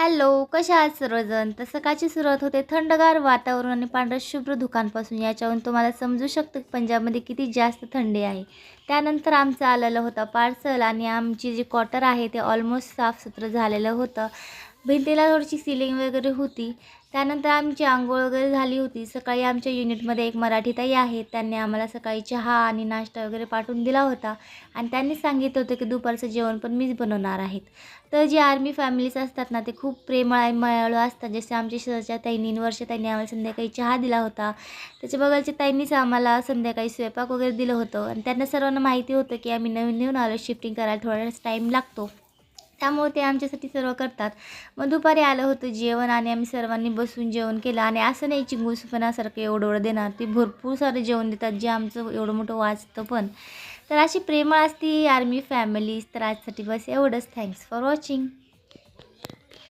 Hello, कशा आहात सर्वजण? तर सकाळची सुरुवात होते थंडगार वातावरण आणि पांढऱ्या शुभ्र धुक्यांपासून. याच्यावरून तुम्हाला समजू शकतं की पंजाबमध्ये किती जास्त थंडी आहे. त्यानंतर आमचं आलेलं होतं पार्सल आणि आमची जी क्वार्टर आहे ते ऑलमोस्ट साफसुथरं झालेलं होतं. भिंतीला थोडीशी सिलिंग वगैरे होती. त्यानंतर आमची अंघोळ वगैरे झाली होती. सकाळी आमच्या युनिटमध्ये एक मराठी ताई आहेत. त्यांनी आम्हाला सकाळी चहा आणि नाश्ता वगैरे पाठवून दिला होता आणि त्यांनी सांगितलं होतं की दुपारचं जेवण पण मीच बनवणार आहेत. तर जी आर्मी फॅमिलीज असतात ना, ते खूप प्रेमळ आणि मायाळू असतात. जसे आमच्या शेजारच्या ताईंनी, वर्षा ताईंनी आम्हाला संध्याकाळी चहा दिला होता. त्याच्या बगलच्या ताईंनीच आम्हाला संध्याकाळी स्वयंपाक वगैरे दिलं होतं आणि त्यांना सर्वांना माहिती होतं की आम्ही नवीन आलो, शिफ्टिंग करायला थोडाच टाईम लागतो. त्यामुळे ते आमच्यासाठी सर्व करतात. मग दुपारी आलं होतं जेवण आणि आम्ही सर्वांनी बसून जेवण केलं आणि असं नाही चिंगूसपणासारखं एवढं देणार. ते भरपूर सारं जेवण देतात, जे आमचं एवढं मोठं वाचतं पण. तर अशी प्रेमळ असती आर्मी फॅमिलीज. तर आजसाठी बस एवढंच. Thanks for watching.